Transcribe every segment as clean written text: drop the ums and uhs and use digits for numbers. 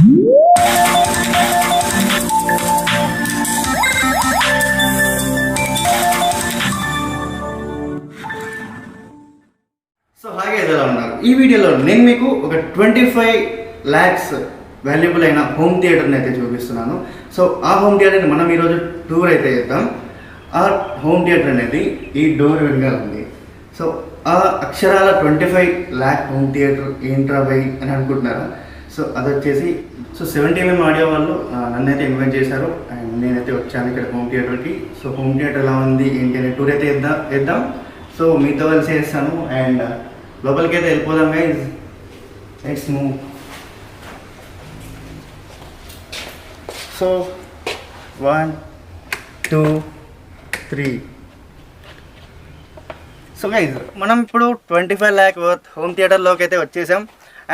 So hi ఎలా ఉన్నారు? ఈ వీడియోలో నేను మీకు ఒక 25 lakhs వాల్యుబుల్ అయిన హోమ్ థియేటర్ని అయితే చూపిస్తున్నాను. సో ఆ హోమ్ థియేటర్ని మనం ఈరోజు టూర్ అయితే చేద్దాం. ఆ హోమ్ థియేటర్ అనేది ఈ డోర్ వెనుక ఉంది. సో ఆ అక్షరాల 25 lakh హోమ్ థియేటర్ ఏంట్రా బై అని అనుకుంటున్నారా? సో అది వచ్చేసి 70mm ఆడియో వాళ్ళు నన్ను అయితే ఇన్వైట్ చేశారు అండ్ నేనైతే వచ్చాను ఇక్కడ హోమ్ థియేటర్కి. సో హోమ్ థియేటర్ ఎలా ఉంది ఏంటి అనే టూర్ అయితే వేద్దాం. సో మీతో కలిసి చేస్తాను అండ్ లోపలికి అయితే వెళ్ళిపోదాం guys. Let's move. So 1 2 3. So guys మనం ఇప్పుడు 25 lakh వర్త్ హోమ్ థియేటర్లోకి అయితే వచ్చేసాం.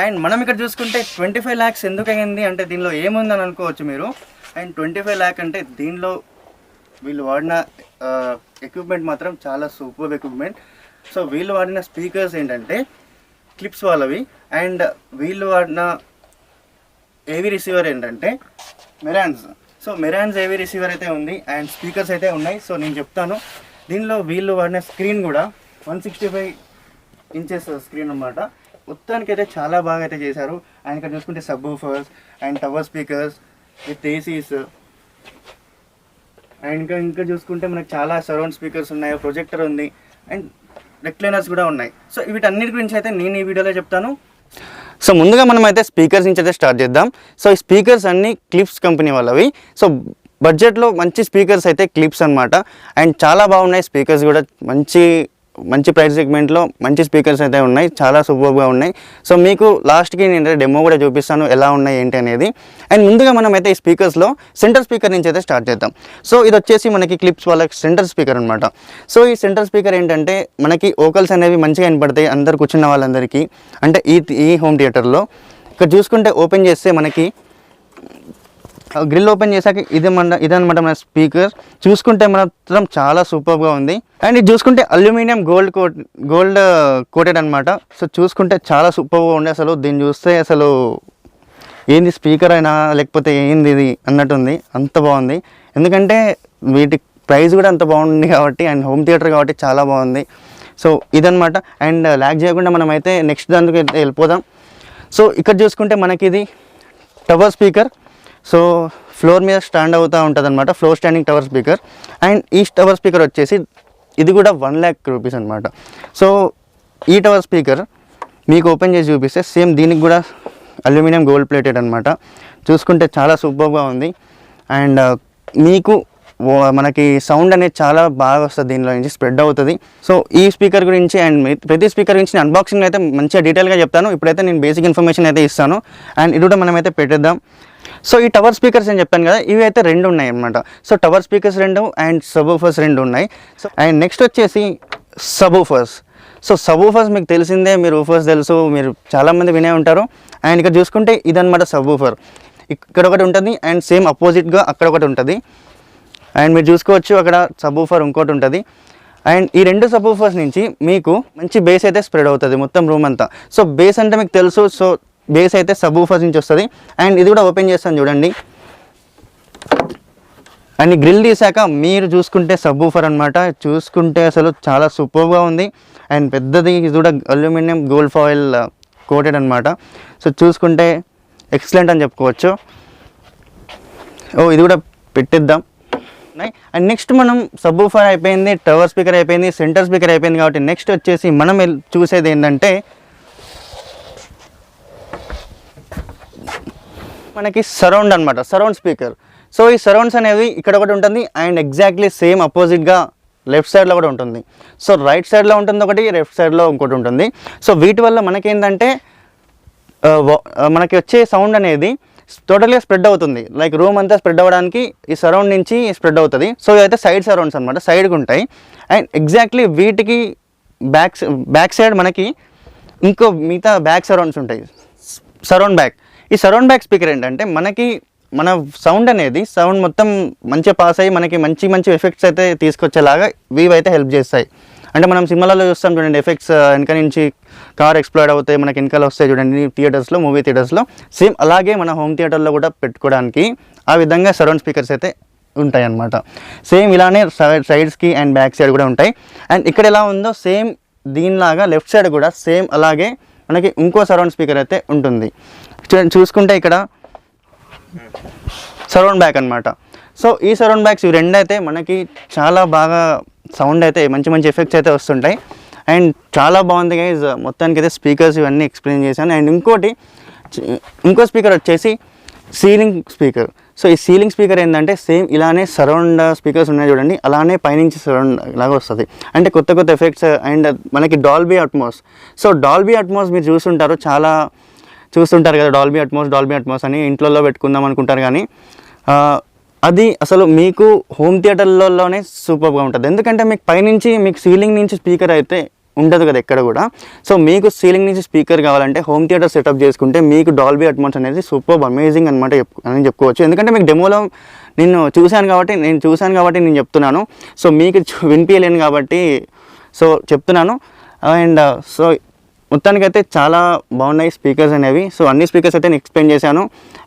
అండ్ మనం ఇక్కడ చూసుకుంటే 25 lakhs ఎందుకు అయింది అంటే దీనిలో ఏముందని అనుకోవచ్చు మీరు. అండ్ 25 lakh అంటే దీనిలో వీళ్ళు వాడిన ఎక్విప్మెంట్ మాత్రం చాలా సూపర్ ఎక్విప్మెంట్. సో వీళ్ళు వాడిన స్పీకర్స్ ఏంటంటే క్లిప్స్ వాళ్ళవి అండ్ వీళ్ళు వాడిన ఏవి రిసీవర్ ఏంటంటే మెరాన్స్. సో మెరాన్స్ ఏవి రిసీవర్ అయితే ఉంది అండ్ స్పీకర్స్ అయితే ఉన్నాయి. సో నేను చెప్తాను. దీనిలో వీళ్ళు వాడిన స్క్రీన్ కూడా 165 inches స్క్రీన్ అన్నమాట. మొత్తానికి అయితే చాలా బాగా అయితే చేశారు. అండ్ ఇక్కడ చూసుకుంటే sub woofers and tower speakers with ACs and ఇంకా చూసుకుంటే మనకు చాలా సరౌండ్ స్పీకర్స్ ఉన్నాయి, ప్రొజెక్టర్ ఉంది అండ్ రెక్లైనర్స్ కూడా ఉన్నాయి. సో వీటన్నిటి గురించి అయితే నేను ఈ వీడియోలో చెప్తాను. సో ముందుగా మనం అయితే స్పీకర్స్ నుంచి అయితే స్టార్ట్ చేద్దాం. సో ఈ స్పీకర్స్ అన్నీ క్లిప్స్ కంపెనీ వాళ్ళవి. సో బడ్జెట్లో మంచి స్పీకర్స్ అయితే క్లిప్స్ అనమాట. అండ్ చాలా బాగున్నాయి స్పీకర్స్ కూడా. మంచి ప్రైస్ సెగ్మెంట్లో మంచి స్పీకర్స్ అయితే ఉన్నాయి, చాలా సూపర్గా ఉన్నాయి. సో మీకు లాస్ట్కి నేను డెమో కూడా చూపిస్తాను ఎలా ఉన్నాయి ఏంటి అనేది. అండ్ ముందుగా మనం అయితే ఈ స్పీకర్స్లో సెంటర్ స్పీకర్ నుంచి అయితే స్టార్ట్ చేద్దాం. సో ఇది వచ్చేసి మనకి క్లిప్స్ వాళ్ళ సెంటర్ స్పీకర్ అనమాట. సో ఈ సెంటర్ స్పీకర్ ఏంటంటే మనకి వోకల్స్ అనేవి మంచిగా వినపడతాయి అందరు కూర్చున్న వాళ్ళందరికీ. అంటే ఈ హోమ్ థియేటర్లో ఇక్కడ చూసుకుంటే ఓపెన్ చేస్తే మనకి గ్రిల్ ఓపెన్ చేశాక ఇదనమాట మన స్పీకర్. చూసుకుంటే మాత్రం చాలా సూపర్గా ఉంది. అండ్ ఇది చూసుకుంటే అల్యూమినియం గోల్డ్ కోటెడ్ అనమాట. సో చూసుకుంటే చాలా సూపర్గా ఉంది. అసలు దీన్ని చూస్తే అసలు ఏంది స్పీకర్ అయినా లేకపోతే ఏంది ఇది అన్నట్టుంది, అంత బాగుంది. ఎందుకంటే వీటి ప్రైస్ కూడా అంత బాగుంది కాబట్టి అండ్ హోమ్ థియేటర్ కాబట్టి చాలా బాగుంది. సో ఇదనమాట. అండ్ ల్యాక్ చేయకుండా మనం అయితే నెక్స్ట్ దానికి వెళ్ళిపోదాం. సో ఇక్కడ చూసుకుంటే మనకి ఇది టవర్ స్పీకర్. సో ఫ్లోర్ మీద స్టాండ్ అవుతూ ఉంటుంది అనమాట, floor standing tower speaker. And ఈ టవర్ స్పీకర్ వచ్చేసి ఇది కూడా 1 lakh rupees అనమాట. సో ఈ టవర్ స్పీకర్ మీకు ఓపెన్ చేసి చూపిస్తే సేమ్ దీనికి కూడా అల్యూమినియం గోల్డ్ ప్లేటెడ్ అనమాట. చూసుకుంటే చాలా సూపర్గా ఉంది. అండ్ మీకు మనకి సౌండ్ అనేది చాలా బాగా వస్తుంది, దీనిలో నుంచి స్ప్రెడ్ అవుతుంది. సో ఈ స్పీకర్ గురించి అండ్ ప్రతి స్పీకర్ గురించి అన్బాక్సింగ్ అయితే మంచిగా డీటెయిల్గా చెప్తాను. ఇప్పుడైతే నేను బేసిక్ ఇన్ఫర్మేషన్ అయితే ఇస్తాను అండ్ ఇది కూడా మనమైతే పెట్టేద్దాం. సో ఈ టవర్ స్పీకర్స్ అని చెప్పాను కదా, ఇవి అయితే 2 ఉన్నాయి అన్నమాట. So tower speakers 2 and sub woofers 2 ఉన్నాయి. సో అండ్ నెక్స్ట్ వచ్చేసి sub woofers. So sub woofers మీకు తెలిసిందే, మీరు వూఫర్స్ తెలుసు, మీరు చాలామంది వినే ఉంటారు. అండ్ ఇక్కడ చూసుకుంటే ఇదనమాట సబ్ వూఫర్. ఇక్కడ ఒకటి ఉంటుంది అండ్ సేమ్ అపోజిట్గా అక్కడ ఒకటి ఉంటుంది. అండ్ మీరు చూసుకోవచ్చు అక్కడ సబ్ వూఫర్ ఇంకోటి ఉంటుంది. అండ్ ఈ 2 సబ్ వూఫర్స్ నుంచి మీకు మంచి బేస్ అయితే స్ప్రెడ్ అవుతుంది మొత్తం రూమ్ అంతా. సో బేస్ అంటే మీకు తెలుసు. సో బేస్ అయితే సబ్ వూఫర్స్ నుంచి వస్తుంది. అండ్ ఇది కూడా ఓపెన్ చేస్తాను చూడండి. అండ్ గ్రిల్ తీసాక మీరు చూసుకుంటే సబ్ వూఫర్ అనమాట. చూసుకుంటే అసలు చాలా సూపర్గా ఉంది. అండ్ పెద్దది, ఇది కూడా అల్యూమినియం గోల్డ్ ఫాయిల్ కోటెడ్ అనమాట. సో చూసుకుంటే ఎక్సలెంట్ అని చెప్పుకోవచ్చు. ఇది కూడా పెట్టిద్దాం. అండ్ నెక్స్ట్ మనం సబ్ వూఫర్ అయిపోయింది, టవర్ స్పీకర్ అయిపోయింది, సెంటర్ స్పీకర్ అయిపోయింది. కాబట్టి నెక్స్ట్ వచ్చేసి మనం చూసేది ఏంటంటే మనకి సరౌండ్ అనమాట, సరౌండ్ స్పీకర్. సో ఈ సరౌండ్స్ అనేవి ఇక్కడ ఒకటి ఉంటుంది అండ్ ఎగ్జాక్ట్లీ సేమ్ అపోజిట్గా లెఫ్ట్ సైడ్లో కూడా ఉంటుంది. సో రైట్ సైడ్లో ఉంటుంది ఒకటి, లెఫ్ట్ సైడ్లో ఇంకోటి ఉంటుంది. సో వీటి వల్ల మనకేంటంటే మనకి వచ్చే సౌండ్ అనేది టోటల్గా స్ప్రెడ్ అవుతుంది. లైక్ రూమ్ అంతా స్ప్రెడ్ అవ్వడానికి ఈ సరౌండ్ నుంచి స్ప్రెడ్ అవుతుంది. సో ఇదైతే సైడ్ సరౌండ్స్ అనమాట, సైడ్కి ఉంటాయి. అండ్ ఎగ్జాక్ట్లీ వీటికి బ్యాక్ సైడ్ మనకి ఇంకో మిగతా బ్యాక్ సరౌండ్స్ ఉంటాయి, సరౌండ్ బ్యాక్. ఈ సరౌండ్ బ్యాక్ స్పీకర్ ఏంటంటే మనకి మన సౌండ్ మొత్తం మంచిగా పాస్ అయ్యి మనకి మంచి ఎఫెక్ట్స్ అయితే తీసుకొచ్చేలాగా ఇవి అయితే హెల్ప్ చేస్తాయి అంటే మనం సినిమాలలో చూస్తాం చూడండి, ఎఫెక్ట్స్ వెనక నుంచి కార్ ఎక్స్ప్లోడ్ అవుతాయి, మనకి వెనకాల వస్తాయి చూడండి థియేటర్స్లో, మూవీ థియేటర్స్లో. సేమ్ అలాగే మన హోమ్ థియేటర్లో కూడా పెట్టుకోవడానికి ఆ విధంగా సరౌండ్ స్పీకర్స్ అయితే ఉంటాయి అన్నమాట. సేమ్ ఇలానే సైడ్స్కి అండ్ బ్యాక్ సైడ్ కూడా ఉంటాయి. అండ్ ఇక్కడ ఎలా ఉందో సేమ్ దీనిలాగా లెఫ్ట్ సైడ్ కూడా సేమ్ అలాగే మనకి ఇంకో సరౌండ్ స్పీకర్ అయితే ఉంటుంది. చూసుకుంటే ఇక్కడ సరౌండ్ బ్యాక్ అనమాట. సో ఈ సరౌండ్ బ్యాక్స్ ఇవి రెండు అయితే మనకి చాలా బాగా సౌండ్ అయితే మంచి మంచి ఎఫెక్ట్స్ అయితే వస్తుంటాయి. అండ్ చాలా బాగుంది గైజ్. మొత్తానికి అయితే స్పీకర్స్ ఇవన్నీ ఎక్స్ప్లెయిన్ చేశాను. అండ్ ఇంకో స్పీకర్ వచ్చేసి సీలింగ్ స్పీకర్. సో ఈ సీలింగ్ స్పీకర్ ఏంటంటే సేమ్ ఇలానే సరౌండ్ స్పీకర్స్ ఉన్నాయి చూడండి, అలానే పైనుంచి సరౌండ్ లాగా వస్తుంది. అంటే కొత్త కొత్త ఎఫెక్ట్స్ అండ్ మనకి Dolby Atmos. So Dolby Atmos మీరు చూస్తుంటారు కదా, డాల్బీ అట్మాస్ అని ఇంట్లో పెట్టుకుందాం అనుకుంటారు. కానీ అది అసలు మీకు హోమ్ థియేటర్లలోనే సూపర్గా ఉంటుంది. ఎందుకంటే మీకు పైనుంచి మీకు సీలింగ్ నుంచి స్పీకర్ అయితే ఉండదు కదా ఎక్కడ కూడా. సో మీకు సీలింగ్ నుంచి స్పీకర్ కావాలంటే హోమ్ థియేటర్ సెటప్ చేసుకుంటే మీకు డాల్బీ అట్మాస్ అనేది సూపర్ అమేజింగ్ అనమాట అని చెప్పుకోవచ్చు. ఎందుకంటే మీకు డెమోలో నేను చూశాను కాబట్టి నేను చెప్తున్నాను. సో మీకు వినిపించలేను కాబట్టి సో చెప్తున్నాను. అండ్ సో మొత్తానికైతే చాలా బాగున్నాయి స్పీకర్స్ అనేవి. సో అన్ని స్పీకర్స్ అయితే నేను ఎక్స్ప్లెయిన్ చేశాను.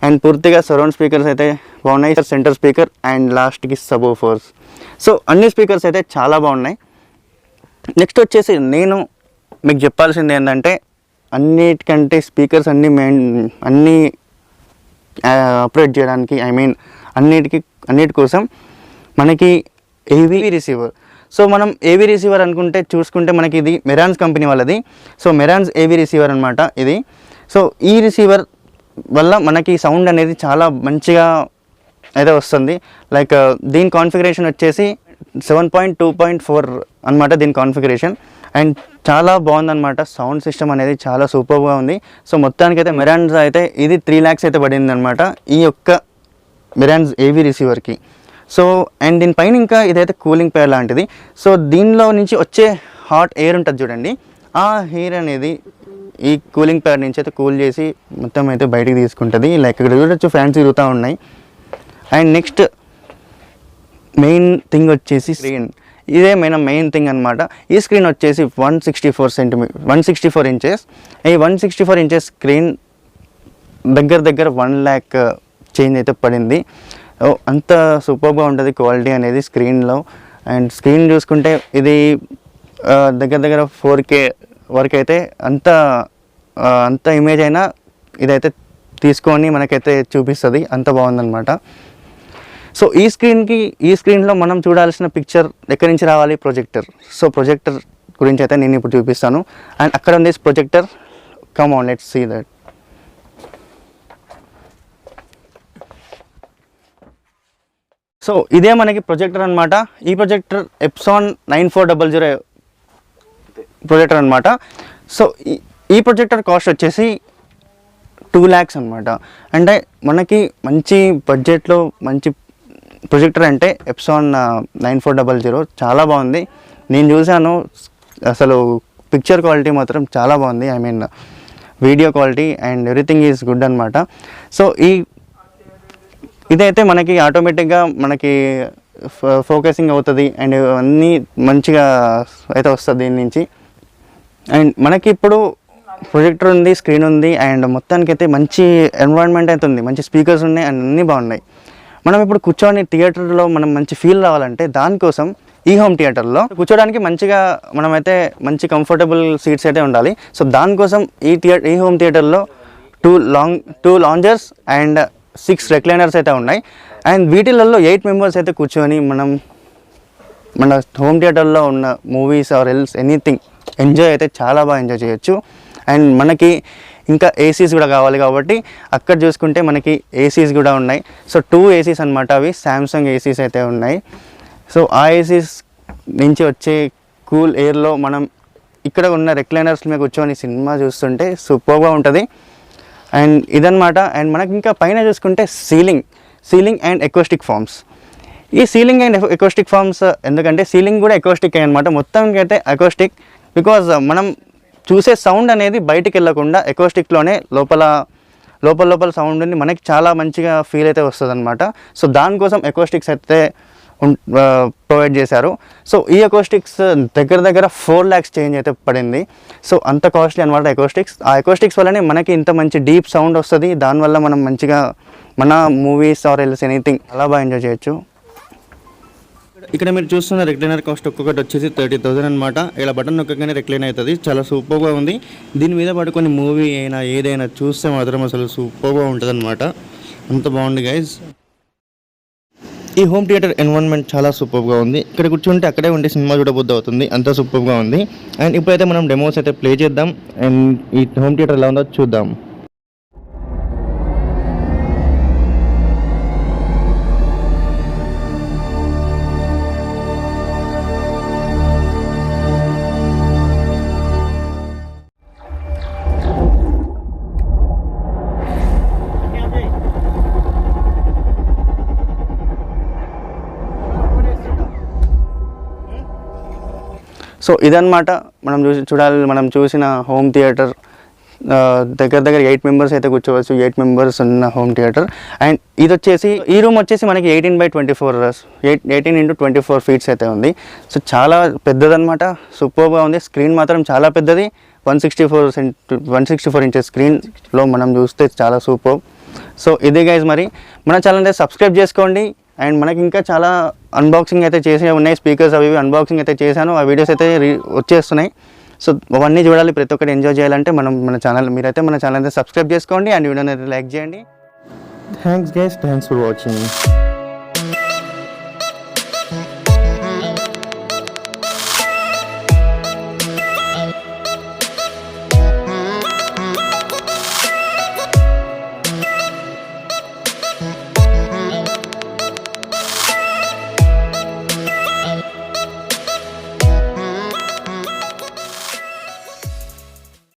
అండ్ పూర్తిగా సరౌండ్ స్పీకర్స్ అయితే బాగున్నాయి, సెంటర్ స్పీకర్ అండ్ లాస్ట్కి సబ్-వూఫర్స్. సో అన్ని స్పీకర్స్ అయితే చాలా బాగున్నాయి. నెక్స్ట్ వచ్చేసి నేను మీకు చెప్పాల్సింది ఏంటంటే అన్నిటికంటే స్పీకర్స్ అన్నీ ఆపరేట్ చేయడానికి అన్నిటి కోసం మనకి ఏవీ రిసీవర్. సో మనం ఏవీ రిసీవర్ చూసుకుంటే మనకి ఇది మెరాన్స్ కంపెనీ వాళ్ళది. సో మెరాన్స్ ఏవీ రిసీవర్ అనమాట ఇది. సో ఈ రిసీవర్ వల్ల మనకి సౌండ్ అనేది చాలా మంచిగా అయితే వస్తుంది. లైక్ దీని కాన్ఫిగరేషన్ వచ్చేసి 7.2.4 అనమాట దీని కాన్ఫిగరేషన్. అండ్ చాలా బాగుందన్నమాట. సౌండ్ సిస్టమ్ అనేది చాలా సూపర్గా ఉంది. సో మొత్తానికైతే మెరాన్స్ అయితే ఇది 3 lakhs అయితే పడింది అనమాట ఈ యొక్క మెరాన్స్ ఏవీ రిసీవర్కి. సో అండ్ దీనిపైన ఇంకా ఇదైతే కూలింగ్ పేర్ లాంటిది. సో దీనిలో నుంచి వచ్చే హాట్ ఎయిర్ ఉంటుంది చూడండి, ఆ ఎయిర్ అనేది ఈ కూలింగ్ పేర్ నుంచి అయితే కూల్ చేసి మొత్తం అయితే బయటికి తీసుకుంటుంది. లైక్ ఇక్కడ చూడొచ్చు ఫ్యాన్స్ తిరుగుతూ ఉన్నాయి. అండ్ నెక్స్ట్ మెయిన్ థింగ్ వచ్చేసి స్క్రీన్. ఇదే మెయిన్ థింగ్ అనమాట. ఈ స్క్రీన్ వచ్చేసి 164 ఇంచెస్. ఈ 164 ఇంచెస్ స్క్రీన్ దగ్గర 1 lakh చేంజ్ అయితే పడింది. అంత సూపర్గా ఉంటుంది క్వాలిటీ అనేది స్క్రీన్లో. అండ్ స్క్రీన్ చూసుకుంటే ఇది దగ్గర 4K వరకు అయితే అంత ఇమేజ్ అయినా ఇదైతే తీసుకొని మనకైతే చూపిస్తుంది. అంత బాగుందన్నమాట. సో ఈ స్క్రీన్లో మనం చూడాల్సిన పిక్చర్ ఎక్కడి నుంచి రావాలి? ప్రొజెక్టర్. సో ప్రొజెక్టర్ గురించి అయితే నేను ఇప్పుడు చూపిస్తాను. అండ్ అక్కడ ఉంది projector. Come on, let's see that. So ఇదే మనకి ప్రొజెక్టర్ అనమాట. ఈ ప్రొజెక్టర్ ఎప్సాన్ 9400 ప్రొజెక్టర్ అనమాట. సో ఈ ప్రొజెక్టర్ కాస్ట్ వచ్చేసి 2 lakhs అనమాట. అంటే మనకి మంచి బడ్జెట్లో మంచి ప్రొజెక్టర్ అంటే ఎప్సాన్ 9400 చాలా బాగుంది. నేను చూశాను, అసలు పిక్చర్ క్వాలిటీ మాత్రం చాలా బాగుంది. Video quality and everything is good అనమాట. సో ఇదైతే మనకి ఆటోమేటిక్గా మనకి ఫోకసింగ్ అవుతుంది అండ్ అన్నీ మంచిగా అయితే వస్తుంది దీని నుంచి. అండ్ మనకి ఇప్పుడు ప్రొజెక్టర్ ఉంది, స్క్రీన్ ఉంది అండ్ మొత్తానికైతే మంచి ఎన్విరాన్మెంట్ అయితే ఉంది, మంచి స్పీకర్స్ ఉన్నాయి అండ్ అన్నీ బాగున్నాయి. మనం ఇప్పుడు కూర్చొని థియేటర్లో మనం మంచి ఫీల్ రావాలంటే దానికోసం ఈ హోమ్ థియేటర్లో కూర్చోడానికి మనమైతే మంచి కంఫర్టబుల్ సీట్స్ అయితే ఉండాలి. సో దానికోసం ఈ హోమ్ థియేటర్లో 2 లాంజర్స్ అండ్ 6 రెక్లైనర్స్ అయితే ఉన్నాయి. అండ్ వీటిలలో 8 members అయితే కూర్చొని మన హోమ్ థియేటర్లో ఉన్న movies or else anything enjoy అయితే చాలా బాగా ఎంజాయ్ చేయొచ్చు. అండ్ మనకి ఇంకా ఏసీస్ కూడా కావాలి కాబట్టి అక్కడ చూసుకుంటే మనకి ఏసీస్ కూడా ఉన్నాయి. సో 2 ACs అనమాట, అవి శాంసంగ్ ఏసీస్ అయితే ఉన్నాయి. సో ఆ ఏసీస్ నుంచి వచ్చే కూల్ ఎయిర్లో మనం ఇక్కడ ఉన్న రెక్లైనర్స్ మీద కూర్చొని సినిమా చూస్తుంటే సూపర్గా ఉంటుంది. అండ్ ఇదన్నమాట. అండ్ మనకి ఇంకా పైన చూసుకుంటే సీలింగ్ అండ్ ఎకోస్టిక్ ఫార్మ్స్. ఈ సీలింగ్ అండ్ ఎకోస్టిక్ ఫార్మ్స్ ఎందుకంటే సీలింగ్ కూడా ఎకోస్టిక్ అనమాట. మొత్తానికి అయితే ఎకోస్టిక్, బికాజ్ మనం చూసే సౌండ్ అనేది బయటికి వెళ్ళకుండా ఎకోస్టిక్లోనే లోపల సౌండ్ని మనకి చాలా మంచిగా ఫీల్ అయితే వస్తుంది అనమాట. సో దానికోసం ఎకోస్టిక్స్ అయితే ప్రొవైడ్ చేశారు. సో ఈ అకోస్టిక్స్ దగ్గర 4 lakhs చేంజ్ అయితే పడింది. సో అంత కాస్ట్లీ అనమాట అకోస్టిక్స్. ఆ అకోస్టిక్స్ వల్లనే మనకి ఇంత మంచి డీప్ సౌండ్ వస్తుంది. దానివల్ల మనం మంచిగా మన మూవీస్ ఆర్ ఎల్స్ ఎనీథింగ్ అలా బాగా ఎంజాయ్ చేయొచ్చు. ఇక్కడ మీరు చూస్తున్న రెక్లైనర్ కాస్ట్ ఒక్కొక్కటి వచ్చేసి 30,000 అనమాట. ఇలా బటన్ నొక్కగానే రెక్లైన్ అవుతుంది. చాలా సూపర్గా ఉంది. దీని మీద పడుకొని మూవీ అయినా ఏదైనా చూస్తే మాత్రం అసలు సూపర్గా ఉంటుంది అనమాట. అంత బాగుంది గైజ్. ఈ హోమ్ థియేటర్ ఎన్విరాన్మెంట్ చాలా సూపర్గా ఉంది. ఇక్కడ కూర్చుంటే అక్కడే ఉంటే సినిమా చూడబుద్ధి అవుతుంది. అంత సూపర్గా ఉంది. అండ్ ఇప్పుడైతే మనం డెమోస్ అయితే ప్లే చేద్దాం అండ్ ఈ హోమ్ థియేటర్ ఎలా ఉందో చూద్దాం. సో ఇదన్నమాట మనం చూసిన హోమ్ థియేటర్. దగ్గర 8 members అయితే కూర్చోవచ్చు. 8 members ఉన్న హోమ్ థియేటర్. అండ్ ఇది వచ్చేసి ఈ రూమ్ వచ్చేసి మనకి 18x24 feet అయితే ఉంది. సో చాలా పెద్దదన్నమాట. సూపర్గా ఉంది. స్క్రీన్ మాత్రం చాలా పెద్దది. 164 inches స్క్రీన్లో మనం చూస్తే చాలా సూపర్. సో ఇదే గైజ్, మరి మన ఛానల్ అయితే సబ్స్క్రైబ్ చేసుకోండి. అండ్ మనకి ఇంకా చాలా అన్బాక్సింగ్ అయితే చేసే ఉన్నాయి. స్పీకర్స్ అవి అన్బాక్సింగ్ అయితే చేశాను. ఆ వీడియోస్ అయితే వచ్చేస్తున్నాయి. సో అవన్నీ చూడాలి, ప్రతి ఒక్కటి ఎంజాయ్ చేయాలంటే మీరైతే మన ఛానల్ అయితే సబ్స్క్రైబ్ చేసుకోండి అండ్ వీడియోని అయితే లైక్ చేయండి. Thanks guys, thanks for watching.